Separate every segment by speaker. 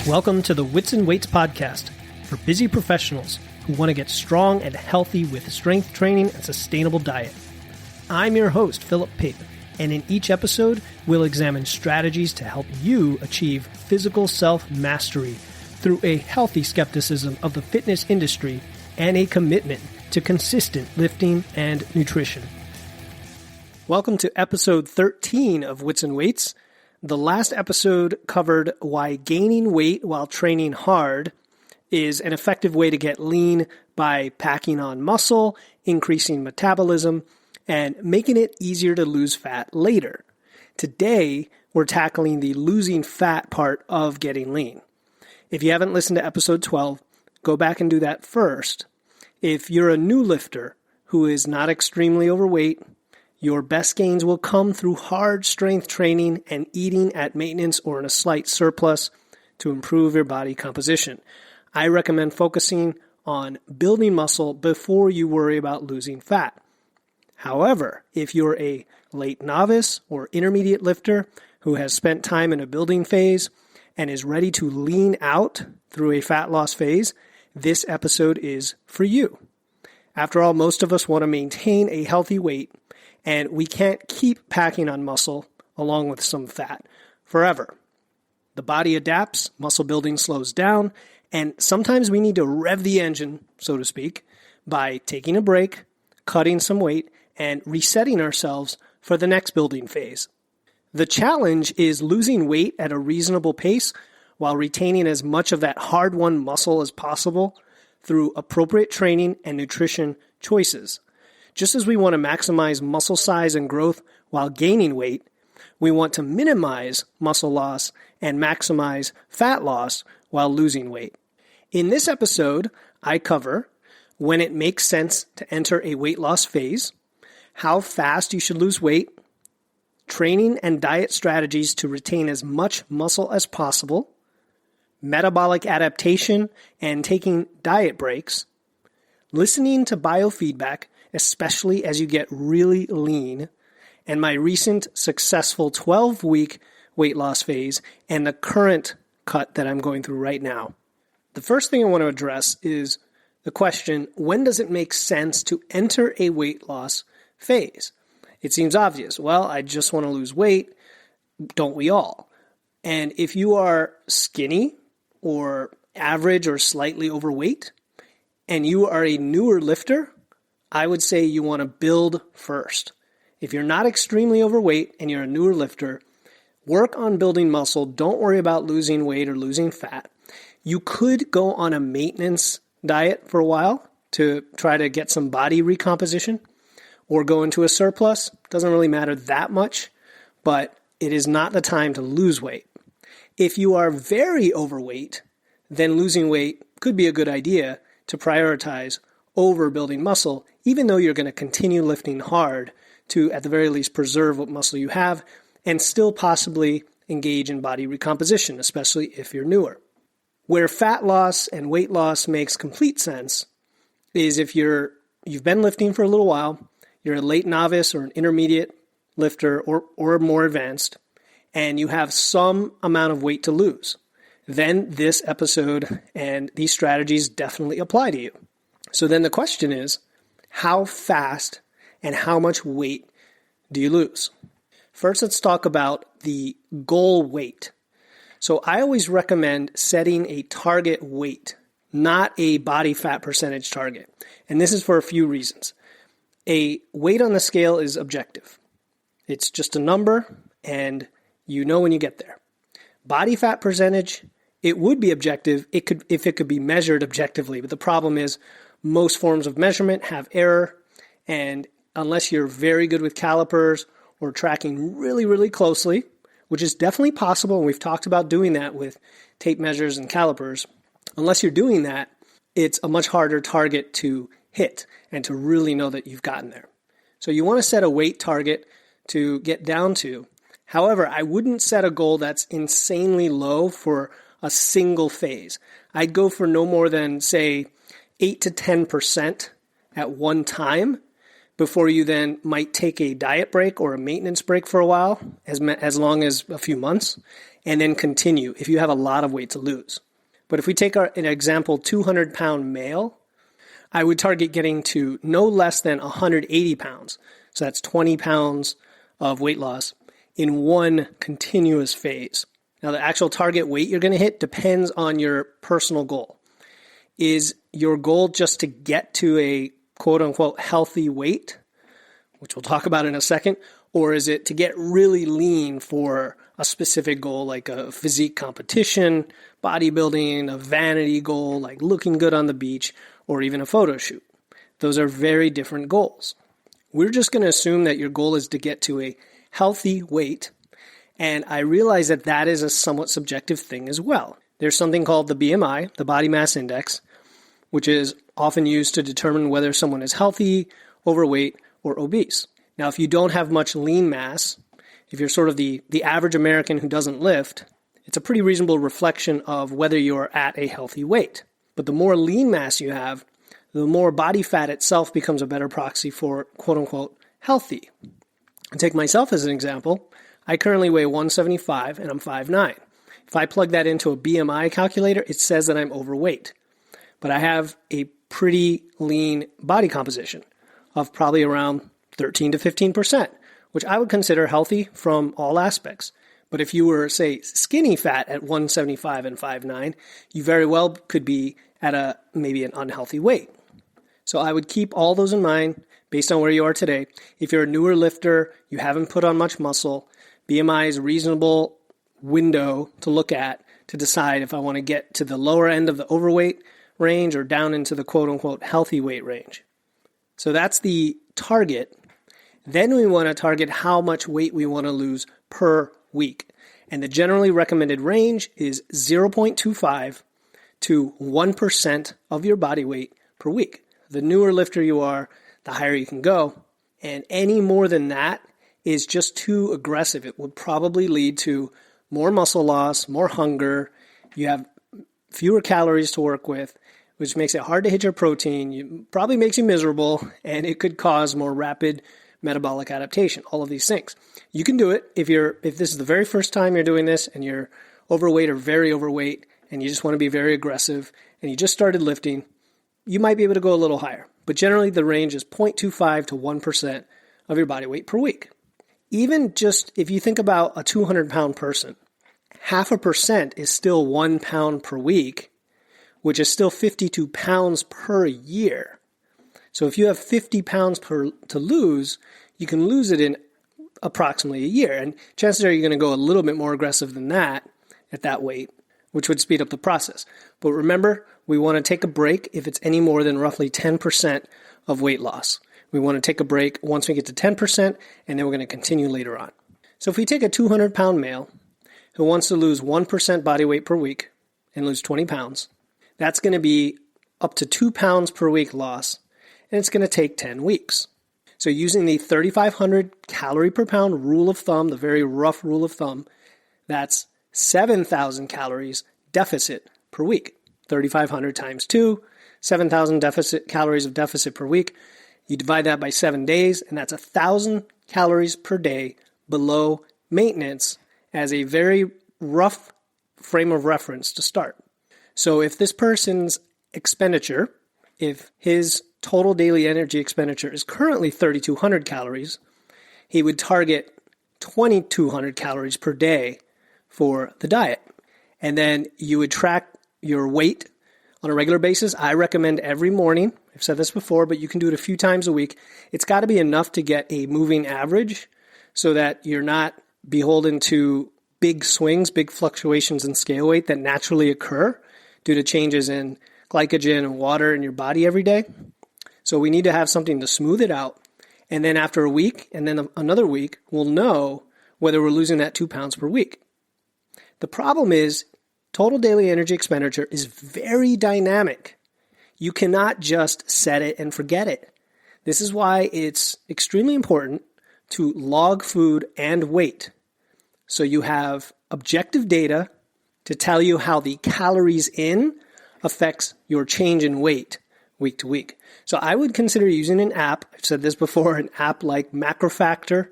Speaker 1: Welcome to the Wits and Weights podcast for busy professionals who want to get strong and healthy with strength training and sustainable diet. I'm your host, Philip Pate, and in each episode, we'll examine strategies to help you achieve physical self-mastery through a healthy skepticism of the fitness industry and a commitment to consistent lifting and nutrition. Welcome to episode 13 of Wits and Weights. The last episode covered why gaining weight while training hard is an effective way to get lean by packing on muscle, increasing metabolism, and making it easier to lose fat later. Today, we're tackling the losing fat part of getting lean. If you haven't listened to episode 12, go back and do that first. If you're a new lifter who is not extremely overweight, your best gains will come through hard strength training and eating at maintenance or in a slight surplus to improve your body composition. I recommend focusing on building muscle before you worry about losing fat. However, if you're a late novice or intermediate lifter who has spent time in a building phase and is ready to lean out through a fat loss phase, this episode is for you. After all, most of us want to maintain a healthy weight, and we can't keep packing on muscle along with some fat forever. The body adapts, muscle building slows down, and sometimes we need to rev the engine, so to speak, by taking a break, cutting some weight, and resetting ourselves for the next building phase. The challenge is losing weight at a reasonable pace while retaining as much of that hard-won muscle as possible through appropriate training and nutrition choices. Just as we want to maximize muscle size and growth while gaining weight, we want to minimize muscle loss and maximize fat loss while losing weight. In this episode, I cover when it makes sense to enter a weight loss phase, how fast you should lose weight, training and diet strategies to retain as much muscle as possible, metabolic adaptation and taking diet breaks, listening to biofeedback, especially as you get really lean, and my recent successful 12-week weight loss phase and the current cut that I'm going through right now. The first thing I want to address is the question, when does it make sense to enter a weight loss phase? It seems obvious. Well, I just want to lose weight. Don't we all? And if you are skinny or average or slightly overweight, and you are a newer lifter, I would say you want to build first. If you're not extremely overweight and you're a newer lifter, work on building muscle. Don't worry about losing weight or losing fat. You could go on a maintenance diet for a while to try to get some body recomposition or go into a surplus. Doesn't really matter that much, but it is not the time to lose weight. If you are very overweight, then losing weight could be a good idea to prioritize over building muscle, even though you're going to continue lifting hard to, at the very least, preserve what muscle you have and still possibly engage in body recomposition, especially if you're newer. Where fat loss and weight loss makes complete sense is if you've been lifting for a little while, you're a late novice or an intermediate lifter or more advanced, and you have some amount of weight to lose. Then this episode and these strategies definitely apply to you. So then the question is, how fast and how much weight do you lose? First, let's talk about the goal weight. So I always recommend setting a target weight, not a body fat percentage target. And this is for a few reasons. A weight on the scale is objective. It's just a number, and you know when you get there. Body fat percentage, it would be objective if it could be measured objectively. But the problem is most forms of measurement have error, and unless you're very good with calipers or tracking really, really closely, which is definitely possible, and we've talked about doing that with tape measures and calipers, unless you're doing that, it's a much harder target to hit and to really know that you've gotten there. So you want to set a weight target to get down to. However, I wouldn't set a goal that's insanely low for a single phase. I'd go for no more than, say, 8 to 10% at one time, before you then might take a diet break or a maintenance break for a while, as long as a few months, and then continue if you have a lot of weight to lose. But if we take an example 200-pound male, I would target getting to no less than 180 pounds. So that's 20 pounds of weight loss in one continuous phase. Now, the actual target weight you're going to hit depends on your personal goal. Is your goal just to get to a quote-unquote healthy weight, which we'll talk about in a second, or is it to get really lean for a specific goal like a physique competition, bodybuilding, a vanity goal like looking good on the beach, or even a photo shoot? Those are very different goals. We're just going to assume that your goal is to get to a healthy weight, and I realize that that is a somewhat subjective thing as well. There's something called the BMI, the body mass index, which is often used to determine whether someone is healthy, overweight, or obese. Now, if you don't have much lean mass, if you're sort of the average American who doesn't lift, it's a pretty reasonable reflection of whether you're at a healthy weight. But the more lean mass you have, the more body fat itself becomes a better proxy for quote-unquote healthy. I'll take myself as an example. I currently weigh 175 and I'm 5'9". If I plug that into a BMI calculator, it says that I'm overweight. But I have a pretty lean body composition of probably around 13 to 15%, which I would consider healthy from all aspects. But if you were, say, skinny fat at 175 and 5'9", you very well could be at maybe an unhealthy weight. So I would keep all those in mind based on where you are today. If you're a newer lifter, you haven't put on much muscle, BMI is a reasonable window to look at to decide if I want to get to the lower end of the overweight range or down into the quote-unquote healthy weight range. So that's the target. Then we want to target how much weight we want to lose per week. And the generally recommended range is 0.25 to 1% of your body weight per week. The newer lifter you are, the higher you can go. And any more than that is just too aggressive. It would probably lead to more muscle loss, more hunger. You have fewer calories to work with, which makes it hard to hit your protein. It probably makes you miserable, and it could cause more rapid metabolic adaptation, all of these things. You can do it if this is the very first time you're doing this and you're overweight or very overweight and you just want to be very aggressive and you just started lifting, you might be able to go a little higher. But generally the range is 0.25 to 1% of your body weight per week. Even just if you think about a 200-pound person, 0.5% is still 1 pound per week, which is still 52 pounds per year. So if you have 50 pounds to lose, you can lose it in approximately a year. And chances are you're going to go a little bit more aggressive than that at that weight, which would speed up the process. But remember, we want to take a break if it's any more than roughly 10% of weight loss. We want to take a break once we get to 10%, and then we're going to continue later on. So if we take a 200-pound male who wants to lose 1% body weight per week and lose 20 pounds, that's going to be up to 2 pounds per week loss, and it's going to take 10 weeks. So using the 3,500 calorie per pound rule of thumb, the very rough rule of thumb, that's 7,000 calories deficit per week. 3,500 times 2, 7,000 calories of deficit per week. You divide that by 7 days, and that's 1,000 calories per day below maintenance as a very rough frame of reference to start. So if this person's expenditure, if his total daily energy expenditure is currently 3,200 calories, he would target 2,200 calories per day for the diet. And then you would track your weight on a regular basis. I recommend every morning. I've said this before, but you can do it a few times a week. It's got to be enough to get a moving average so that you're not beholden to big swings, big fluctuations in scale weight that naturally occur due to changes in glycogen and water in your body every day. So we need to have something to smooth it out. And then after a week and then another week, we'll know whether we're losing that 2 pounds per week. The problem is total daily energy expenditure is very dynamic. You cannot just set it and forget it. This is why it's extremely important to log food and weight. So you have objective data to tell you how the calories in affects your change in weight week to week. So I would consider using an app. I've said this before, an app like MacroFactor,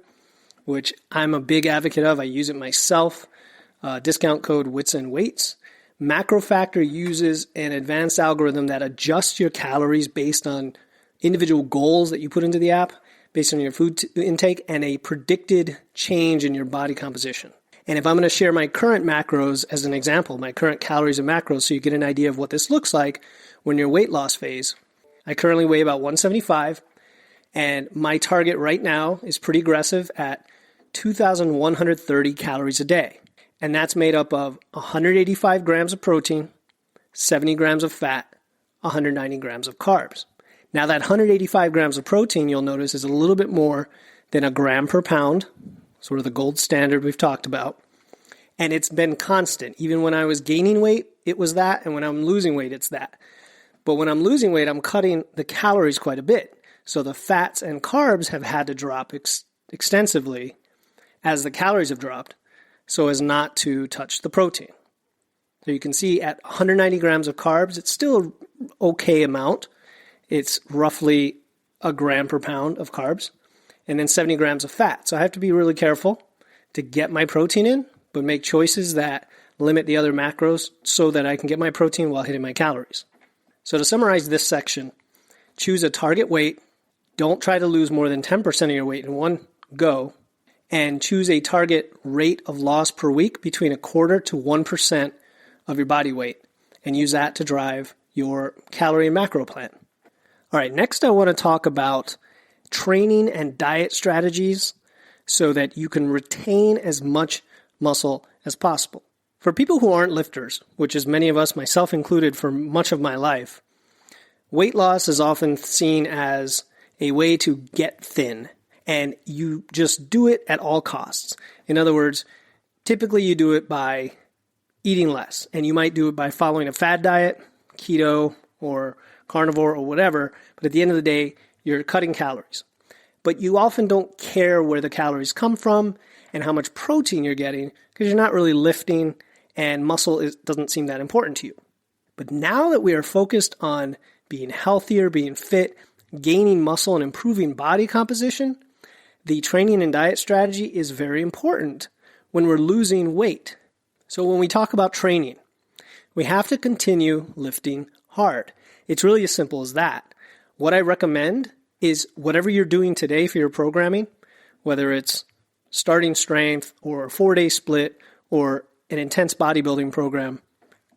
Speaker 1: which I'm a big advocate of. I use it myself. Discount code Wits and Weights. MacroFactor uses an advanced algorithm that adjusts your calories based on individual goals that you put into the app, based on your food intake, and a predicted change in your body composition. And if I'm going to share my current macros as an example, my current calories and macros, so you get an idea of what this looks like when you're weight loss phase, I currently weigh about 175, and my target right now is pretty aggressive at 2,130 calories a day. And that's made up of 185 grams of protein, 70 grams of fat, 190 grams of carbs. Now that 185 grams of protein, you'll notice, is a little bit more than a gram per pound, sort of the gold standard we've talked about. And it's been constant. Even when I was gaining weight, it was that. And when I'm losing weight, it's that. But when I'm losing weight, I'm cutting the calories quite a bit. So the fats and carbs have had to drop extensively as the calories have dropped, so as not to touch the protein. So you can see at 190 grams of carbs, it's still an okay amount. It's roughly a gram per pound of carbs, and then 70 grams of fat. So I have to be really careful to get my protein in, but make choices that limit the other macros so that I can get my protein while hitting my calories. So to summarize this section, choose a target weight. Don't try to lose more than 10% of your weight in one go. And choose a target rate of loss per week between 1/4 to 1% of your body weight, and use that to drive your calorie and macro plan. All right, next I want to talk about training and diet strategies so that you can retain as much muscle as possible. For people who aren't lifters, which is many of us, myself included, for much of my life, weight loss is often seen as a way to get thin. And you just do it at all costs. In other words, typically you do it by eating less. And you might do it by following a fad diet, keto or carnivore or whatever. But at the end of the day, you're cutting calories. But you often don't care where the calories come from and how much protein you're getting because you're not really lifting, and muscle doesn't seem that important to you. But now that we are focused on being healthier, being fit, gaining muscle, and improving body composition, the training and diet strategy is very important when we're losing weight. So when we talk about training, we have to continue lifting hard. It's really as simple as that. What I recommend is whatever you're doing today for your programming, whether it's starting strength or a 4-day split or an intense bodybuilding program,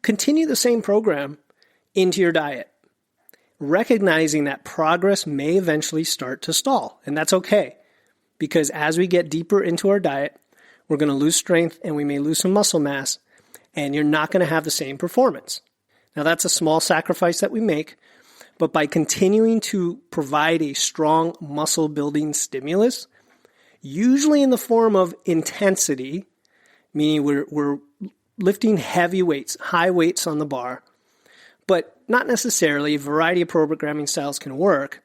Speaker 1: continue the same program into your diet, recognizing that progress may eventually start to stall, and that's okay. Because as we get deeper into our diet, we're going to lose strength and we may lose some muscle mass, and you're not going to have the same performance. Now that's a small sacrifice that we make, but by continuing to provide a strong muscle building stimulus, usually in the form of intensity, meaning we're lifting heavy weights, high weights on the bar, but not necessarily, a variety of programming styles can work,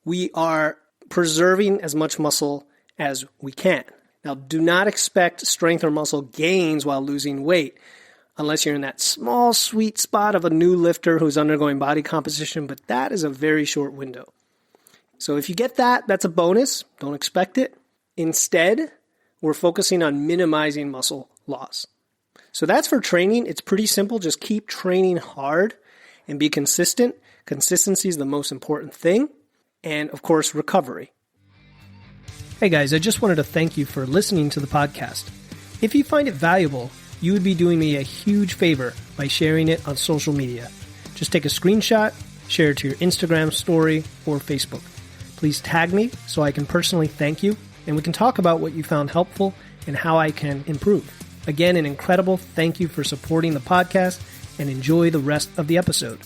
Speaker 1: we are preserving as much muscle as we can. Now, do not expect strength or muscle gains while losing weight unless you're in that small sweet spot of a new lifter who's undergoing body composition, but that is a very short window. So if you get that, that's a bonus. Don't expect it. Instead, we're focusing on minimizing muscle loss. So that's for training. It's pretty simple. Just keep training hard and be consistent. Consistency is the most important thing. And of course, recovery. Hey guys, I just wanted to thank you for listening to the podcast. If you find it valuable, you would be doing me a huge favor by sharing it on social media. Just take a screenshot, share it to your Instagram story or Facebook. Please tag me so I can personally thank you, and we can talk about what you found helpful and how I can improve. Again, an incredible thank you for supporting the podcast, and enjoy the rest of the episode.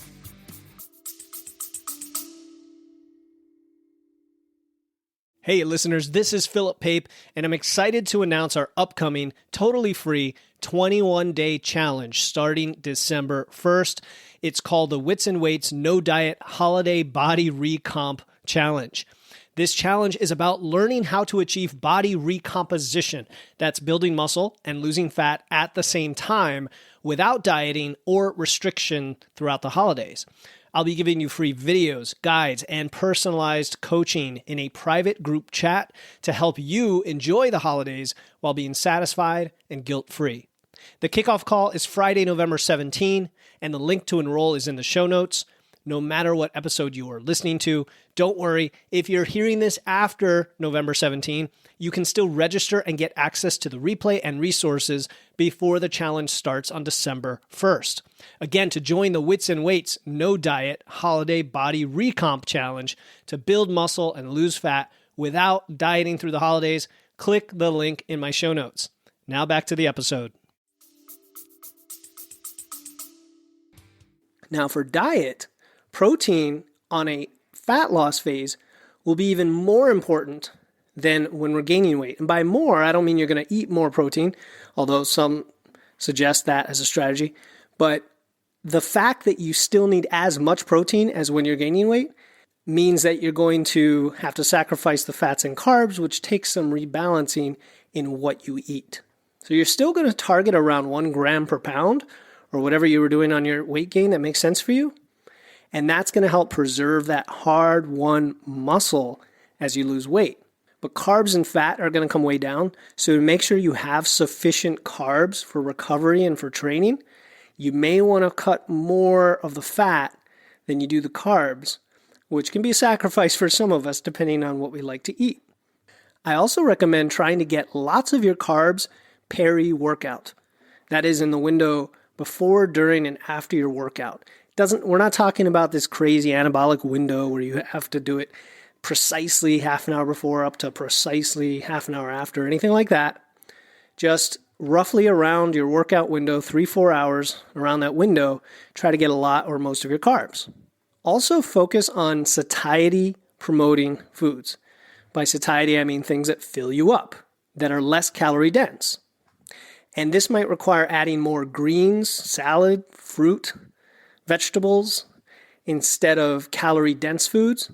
Speaker 1: Hey listeners, this is Philip Pape, and I'm excited to announce our upcoming, totally free 21-day challenge starting December 1st. It's called the Wits and Weights No Diet Holiday Body Recomp Challenge. This challenge is about learning how to achieve body recomposition. That's building muscle and losing fat at the same time without dieting or restriction throughout the holidays. I'll be giving you free videos, guides, and personalized coaching in a private group chat to help you enjoy the holidays while being satisfied and guilt-free. The kickoff call is Friday, November 17, and the link to enroll is in the show notes. No matter what episode you are listening to, don't worry. If you're hearing this after November 17, you can still register and get access to the replay and resources before the challenge starts on December 1st. Again, to join the Wits and Weights No Diet Holiday Body Recomp Challenge to build muscle and lose fat without dieting through the holidays, click the link in my show notes. Now back to the episode. Now for diet, protein on a fat loss phase will be even more important than when we're gaining weight. And by more, I don't mean you're going to eat more protein, although some suggest that as a strategy. But the fact that you still need as much protein as when you're gaining weight means that you're going to have to sacrifice the fats and carbs, which takes some rebalancing in what you eat. So you're still going to target around 1 gram per pound or whatever you were doing on your weight gain that makes sense for you. And that's going to help preserve that hard-won muscle as you lose weight. But carbs and fat are going to come way down. So to make sure you have sufficient carbs for recovery and for training, you may want to cut more of the fat than you do the carbs, which can be a sacrifice for some of us depending on what we like to eat. I also recommend trying to get lots of your carbs peri-workout. That is in the window before, during, and after your workout. We're not talking about this crazy anabolic window where you have to do it precisely half an hour before up to precisely half an hour after, anything like that. Just roughly around your workout window, 3-4 hours around that window, try to get a lot or most of your carbs. Also focus on satiety promoting foods. By satiety, I mean things that fill you up, that are less calorie dense. And this might require adding more greens, salad, fruit, vegetables instead of calorie-dense foods.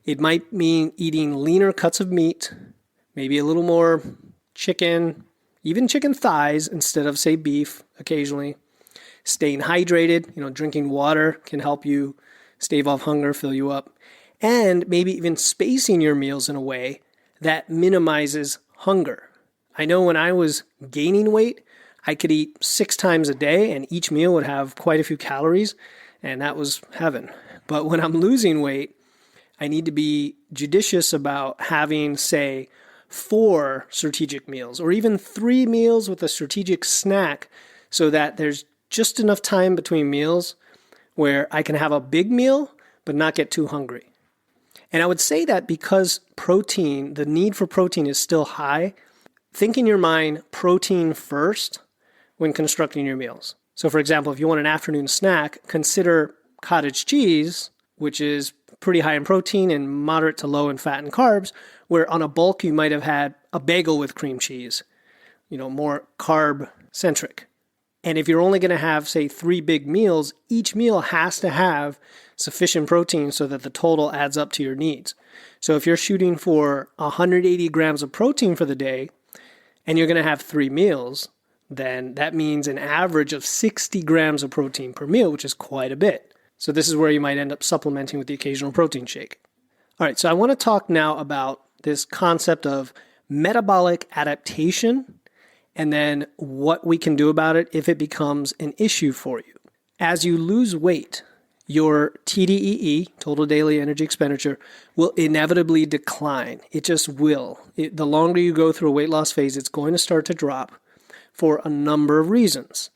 Speaker 1: It might mean eating leaner cuts of meat, maybe a little more chicken, even chicken thighs instead of, say, beef occasionally. Staying hydrated, drinking water can help you stave off hunger, fill you up. And maybe even spacing your meals in a way that minimizes hunger. I know when I was gaining weight, I could eat 6 times a day and each meal would have quite a few calories, and that was heaven. But when I'm losing weight, I need to be judicious about having, say, 4 strategic meals or even 3 meals with a strategic snack so that there's just enough time between meals where I can have a big meal but not get too hungry. And I would say that because protein, the need for protein is still high, think in your mind protein first when constructing your meals. So for example, if you want an afternoon snack, consider cottage cheese, which is pretty high in protein and moderate to low in fat and carbs, where on a bulk you might have had a bagel with cream cheese, more carb-centric. And if you're only going to have, say, 3 big meals, each meal has to have sufficient protein so that the total adds up to your needs. So if you're shooting for 180 grams of protein for the day, and you're going to have 3 meals, then that means an average of 60 grams of protein per meal, which is quite a bit. So this is where you might end up supplementing with the occasional protein shake. All right, so I want to talk now about this concept of metabolic adaptation and then what we can do about it if it becomes an issue for you. As you lose weight, your TDEE, total daily energy expenditure, will inevitably decline. It just will. The longer you go through a weight loss phase, it's going to start to drop for a number of reasons.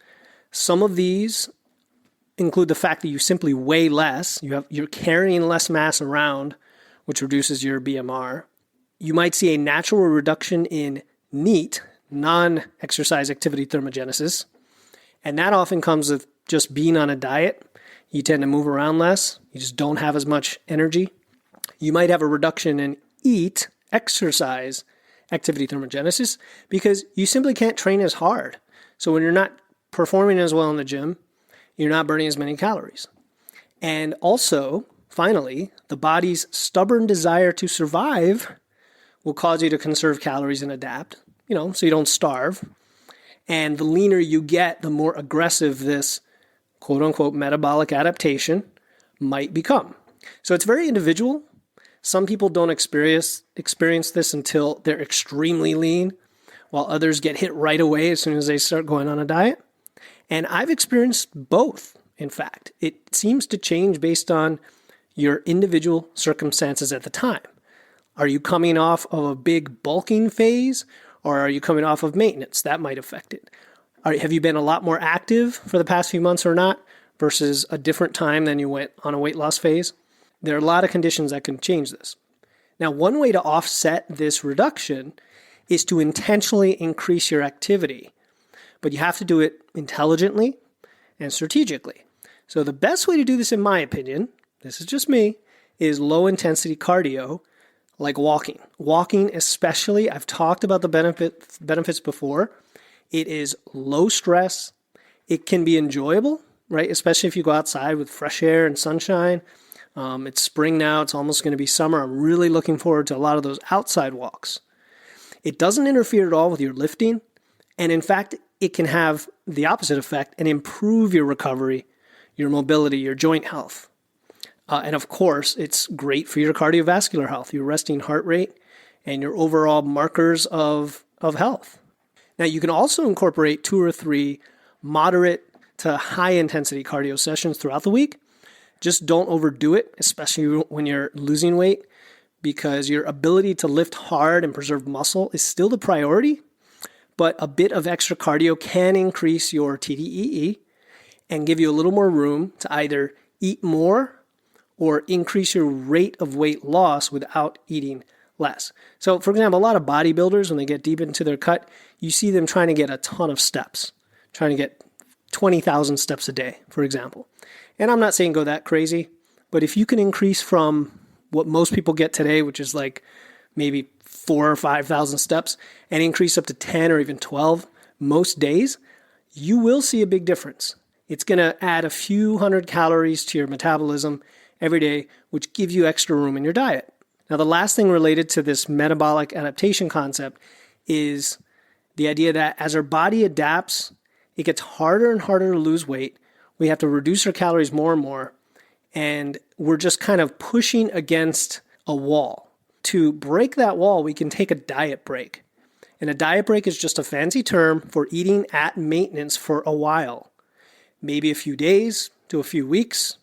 Speaker 1: Some of these include the fact that you simply weigh less. You're carrying less mass around, which reduces your BMR. You might see a natural reduction in NEAT, non-exercise activity thermogenesis, and that often comes with just being on a diet. You tend to move around less. You just don't have as much energy. You might have a reduction in EAT, exercise activity thermogenesis, because you simply can't train as hard. So when you're not performing as well in the gym, you're not burning as many calories. And also, finally, the body's stubborn desire to survive will cause you to conserve calories and adapt, so you don't starve. And the leaner you get, the more aggressive this quote-unquote metabolic adaptation might become. So it's very individual. Some people don't experience this until they're extremely lean, while others get hit right away as soon as they start going on a diet. And I've experienced both, in fact. It seems to change based on your individual circumstances at the time. Are you coming off of a big bulking phase, or are you coming off of maintenance? That might affect it. Have you been a lot more active for the past few months or not, versus a different time than you went on a weight loss phase? There are a lot of conditions that can change this. Now, one way to offset this reduction is to intentionally increase your activity, but you have to do it intelligently and strategically. So the best way to do this, in my opinion, this is just me, is low intensity cardio like walking. Walking especially, I've talked about the benefits before. It is low stress. It can be enjoyable, right? Especially if you go outside with fresh air and sunshine. It's spring now. It's almost going to be summer. I'm really looking forward to a lot of those outside walks. It doesn't interfere at all with your lifting. And in fact, it can have the opposite effect and improve your recovery, your mobility, your joint health. And of course, it's great for your cardiovascular health, your resting heart rate, and your overall markers of health. Now, you can also incorporate 2 or 3 moderate to high intensity cardio sessions throughout the week. Just don't overdo it, especially when you're losing weight, because your ability to lift hard and preserve muscle is still the priority, but a bit of extra cardio can increase your TDEE and give you a little more room to either eat more or increase your rate of weight loss without eating less. So, for example, a lot of bodybuilders, when they get deep into their cut, you see them trying to get a ton of steps, trying to get 20,000 steps a day, for example. And I'm not saying go that crazy, but if you can increase from what most people get today, which is like maybe 4,000 or 5,000 steps, and increase up to 10 or even 12 most days, you will see a big difference. It's going to add a few hundred calories to your metabolism every day, which gives you extra room in your diet. Now, the last thing related to this metabolic adaptation concept is the idea that as our body adapts, it gets harder and harder to lose weight. We have to reduce our calories more and more, and we're just kind of pushing against a wall. To break that wall, we can take a diet break. And a diet break is just a fancy term for eating at maintenance for a while. Maybe a few days to a few weeks.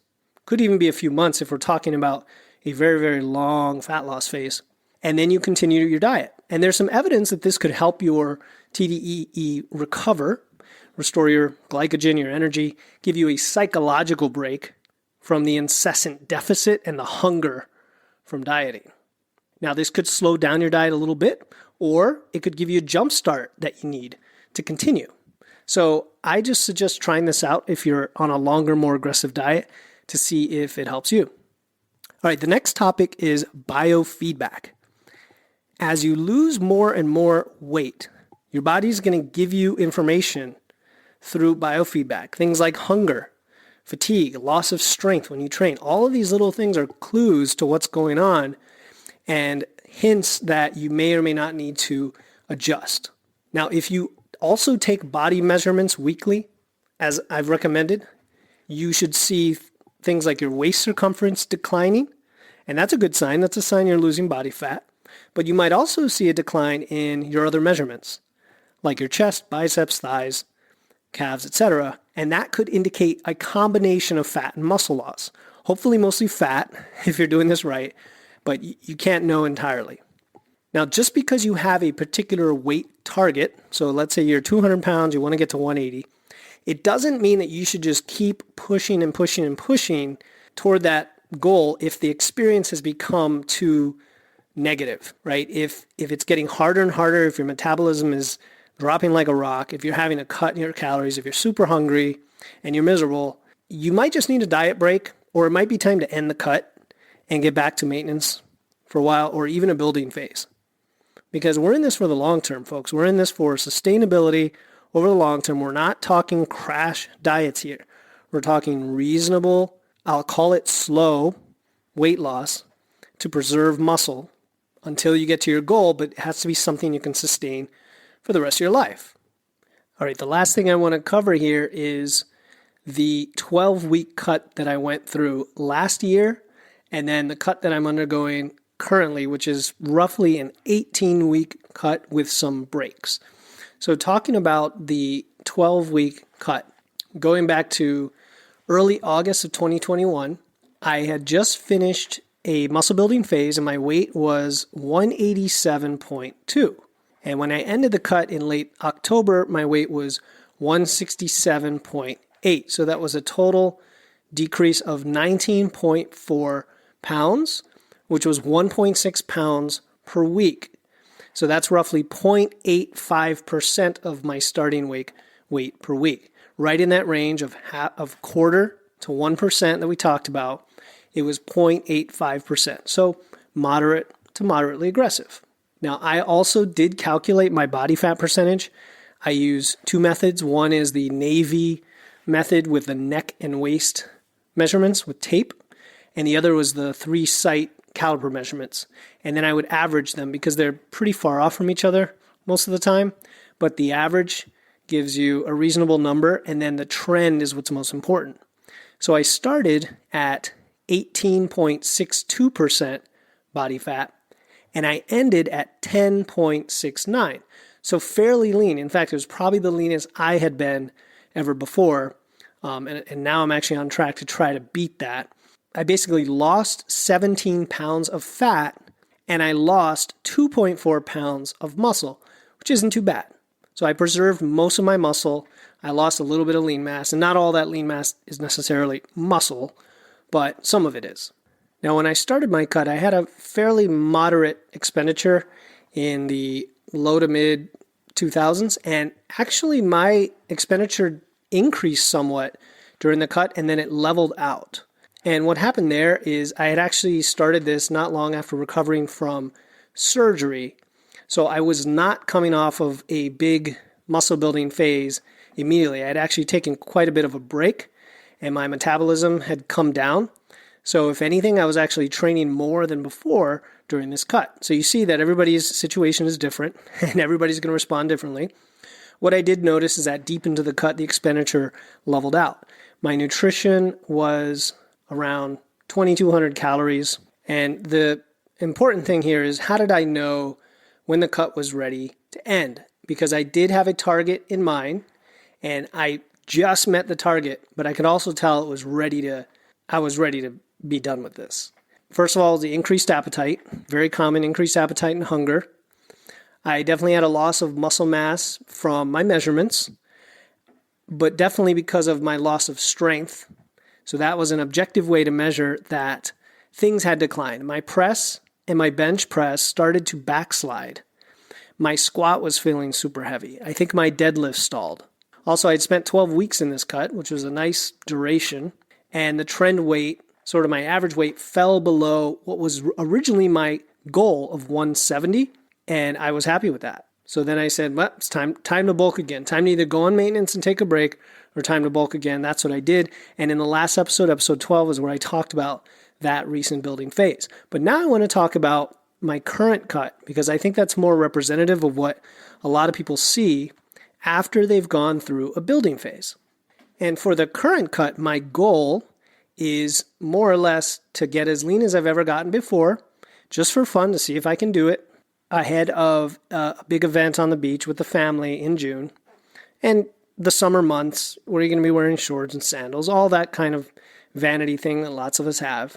Speaker 1: Could even be a few months if we're talking about a very, very long fat loss phase. And then you continue your diet. And there's some evidence that this could help your TDEE recover, restore your glycogen, your energy, give you a psychological break from the incessant deficit and the hunger from dieting. Now, this could slow down your diet a little bit, or it could give you a jump start that you need to continue. So I just suggest trying this out if you're on a longer, more aggressive diet to see if it helps you. All right, the next topic is biofeedback. As you lose more and more weight, your body's going to give you information through biofeedback. Things like hunger, fatigue, loss of strength when you train. All of these little things are clues to what's going on and hints that you may or may not need to adjust. Now, if you also take body measurements weekly, as I've recommended, you should see things like your waist circumference declining, and that's a good sign. That's a sign you're losing body fat. But you might also see a decline in your other measurements, like your chest, biceps, thighs, calves, etc. And that could indicate a combination of fat and muscle loss. Hopefully mostly fat if you're doing this right, but you can't know entirely. Now, just because you have a particular weight target, so let's say you're 200 pounds, you want to get to 180, it doesn't mean that you should just keep pushing and pushing and pushing toward that goal if the experience has become too negative, right? If it's getting harder and harder, if your metabolism is dropping like a rock, if you're having to cut your calories, if you're super hungry and you're miserable, you might just need a diet break, or it might be time to end the cut and get back to maintenance for a while, or even a building phase. Because we're in this for the long term, folks. We're in this for sustainability over the long term. We're not talking crash diets here. We're talking reasonable, I'll call it slow, weight loss to preserve muscle until you get to your goal, but it has to be something you can sustain for the rest of your life. All right, the last thing I want to cover here is the 12-week cut that I went through last year, and then the cut that I'm undergoing currently, which is roughly an 18-week cut with some breaks. So talking about the 12-week cut, going back to early August of 2021, I had just finished a muscle building phase and my weight was 187.2. And when I ended the cut in late October, my weight was 167.8. So that was a total decrease of 19.4 pounds, which was 1.6 pounds per week. So that's roughly 0.85% of my starting weight per week. Right in that range of quarter to 1% that we talked about, it was 0.85%. So moderate to moderately aggressive. Now, I also did calculate my body fat percentage. I use two methods. One is the Navy method with the neck and waist measurements with tape, and the other was the 3-site caliper measurements. And then I would average them because they're pretty far off from each other most of the time, but the average gives you a reasonable number, and then the trend is what's most important. So I started at 18.62% body fat, and I ended at 10.69. So fairly lean. In fact, it was probably the leanest I had been ever before, and now I'm actually on track to try to beat that. I basically lost 17 pounds of fat, and I lost 2.4 pounds of muscle, which isn't too bad. So I preserved most of my muscle. I lost a little bit of lean mass, and not all that lean mass is necessarily muscle, but some of it is. Now, when I started my cut, I had a fairly moderate expenditure in the low to mid 2000s, and actually my expenditure increased somewhat during the cut, and then it leveled out. And what happened there is I had actually started this not long after recovering from surgery. So I was not coming off of a big muscle building phase immediately. I had actually taken quite a bit of a break and my metabolism had come down. So if anything, I was actually training more than before during this cut. So you see that everybody's situation is different and everybody's going to respond differently. What I did notice is that deep into the cut, the expenditure leveled out. My nutrition was around 2,200 calories. And the important thing here is, how did I know when the cut was ready to end? Because I did have a target in mind and I just met the target, but I could also tell I was ready to be done with this. First of all, the increased appetite, very common increased appetite and hunger. I definitely had a loss of muscle mass from my measurements, but definitely because of my loss of strength. So that was an objective way to measure that things had declined. My press and my bench press started to backslide. My squat was feeling super heavy. I think my deadlift stalled. Also, I'd spent 12 weeks in this cut, which was a nice duration, and the trend weight, sort of my average weight, fell below what was originally my goal of 170, and I was happy with that. So then I said, well, it's time to bulk again. Time to either go on maintenance and take a break or time to bulk again. That's what I did. And in the last episode 12, is where I talked about that recent building phase. But now I want to talk about my current cut because I think that's more representative of what a lot of people see after they've gone through a building phase. And for the current cut, my goal is more or less to get as lean as I've ever gotten before, just for fun to see if I can do it ahead of a big event on the beach with the family in June. And the summer months where you're going to be wearing shorts and sandals, all that kind of vanity thing that lots of us have.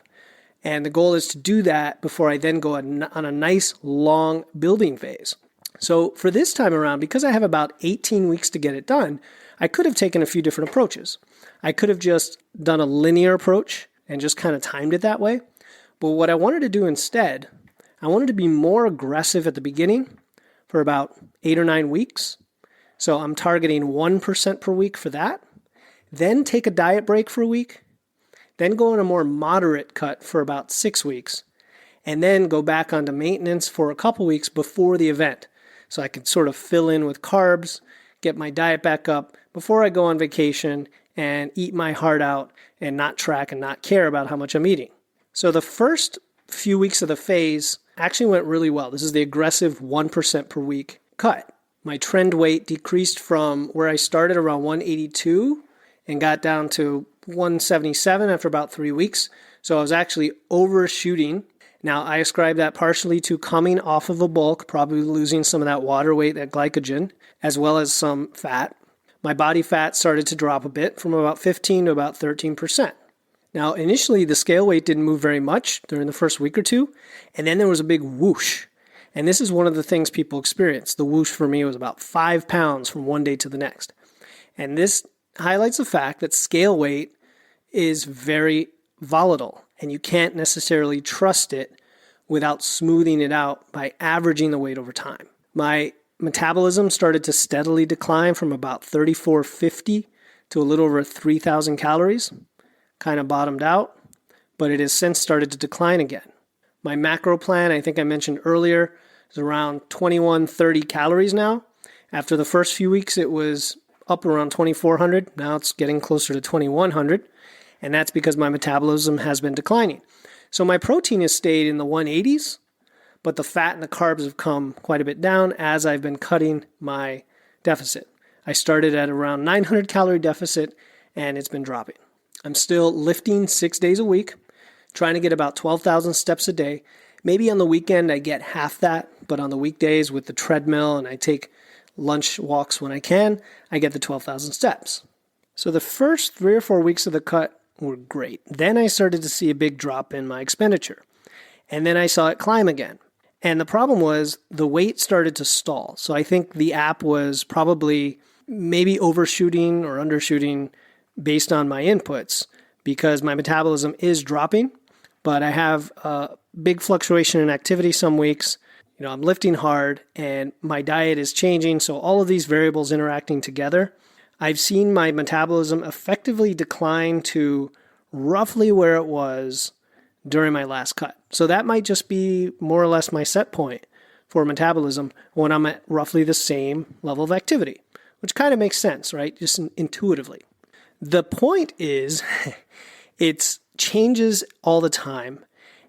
Speaker 1: And the goal is to do that before I then go on a nice long building phase. So for this time around, because I have about 18 weeks to get it done, I could have taken a few different approaches. I could have just done a linear approach and just kind of timed it that way. But what I wanted to do instead, I wanted to be more aggressive at the beginning for about 8 or 9 weeks. So I'm targeting 1% per week for that. Then take a diet break for a week. Then go on a more moderate cut for about 6 weeks. And then go back onto maintenance for a couple weeks before the event. So I could sort of fill in with carbs, get my diet back up before I go on vacation and eat my heart out and not track and not care about how much I'm eating. So the first few weeks of the phase actually went really well. This is the aggressive 1% per week cut. My trend weight decreased from where I started around 182 and got down to 177 after about 3 weeks. So I was actually overshooting. Now, I ascribe that partially to coming off of a bulk, probably losing some of that water weight, that glycogen, as well as some fat. My body fat started to drop a bit from about 15 to about 13%. Now, initially, the scale weight didn't move very much during the first week or two, and then there was a big whoosh. And this is one of the things people experience. The whoosh for me was about 5 pounds from one day to the next. And this highlights the fact that scale weight is very volatile, and you can't necessarily trust it without smoothing it out by averaging the weight over time. My metabolism started to steadily decline from about 3,450 to a little over 3,000 calories. Kind of bottomed out, but it has since started to decline again. My macro plan, I think I mentioned earlier, is around 2130 calories now. After the first few weeks, it was up around 2,400. Now it's getting closer to 2,100, and that's because my metabolism has been declining. So my protein has stayed in the 180s, but the fat and the carbs have come quite a bit down as I've been cutting my deficit. I started at around 900 calorie deficit, and it's been dropping. I'm still lifting 6 days a week, trying to get about 12,000 steps a day. Maybe on the weekend I get half that, but on the weekdays with the treadmill and I take lunch walks when I can, I get the 12,000 steps. So the first 3 or 4 weeks of the cut were great. Then I started to see a big drop in my expenditure. And then I saw it climb again. And the problem was the weight started to stall. So I think the app was probably maybe overshooting or undershooting based on my inputs, because my metabolism is dropping, but I have a big fluctuation in activity some weeks. I'm lifting hard and my diet is changing. So all of these variables interacting together, I've seen my metabolism effectively decline to roughly where it was during my last cut. So that might just be more or less my set point for metabolism when I'm at roughly the same level of activity, which kind of makes sense, right? Just intuitively. The point is, it changes all the time,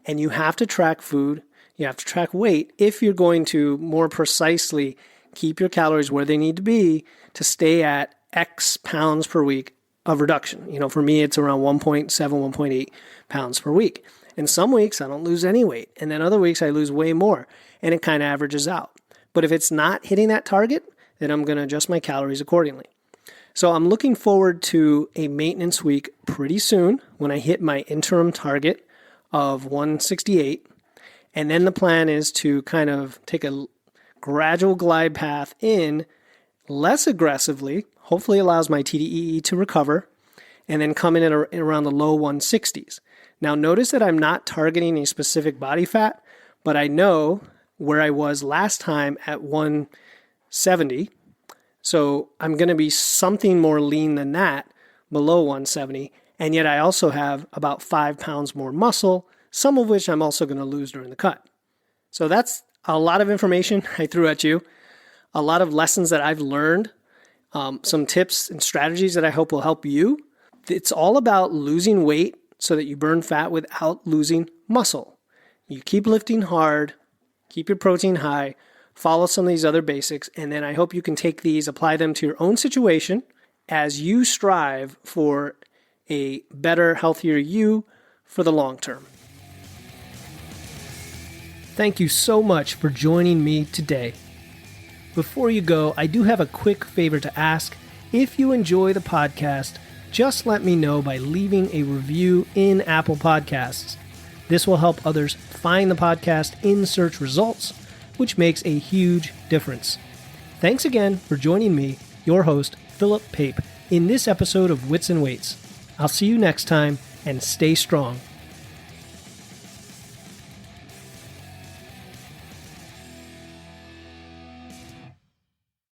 Speaker 1: and you have to track food, you have to track weight if you're going to more precisely keep your calories where they need to be to stay at X pounds per week of reduction. For me, it's around 1.7, 1.8 pounds per week. And some weeks I don't lose any weight, and then other weeks I lose way more, and it kind of averages out. But if it's not hitting that target, then I'm going to adjust my calories accordingly. So I'm looking forward to a maintenance week pretty soon when I hit my interim target of 168. And then the plan is to kind of take a gradual glide path in less aggressively, hopefully allows my TDEE to recover, and then come in at around the low 160s. Now notice that I'm not targeting a specific body fat, but I know where I was last time at 170. So I'm going to be something more lean than that, below 170, and yet I also have about 5 pounds more muscle, some of which I'm also going to lose during the cut. So that's a lot of information I threw at you, a lot of lessons that I've learned, some tips and strategies that I hope will help you. It's all about losing weight so that you burn fat without losing muscle. You keep lifting hard, keep your protein high, follow some of these other basics, and then I hope you can take these, apply them to your own situation as you strive for a better, healthier you for the long term. Thank you so much for joining me today. Before you go, I do have a quick favor to ask. If you enjoy the podcast, just let me know by leaving a review in Apple Podcasts. This will help others find the podcast in search results, which makes a huge difference. Thanks again for joining me, your host, Philip Pape, in this episode of Wits and Weights. I'll see you next time, and stay strong.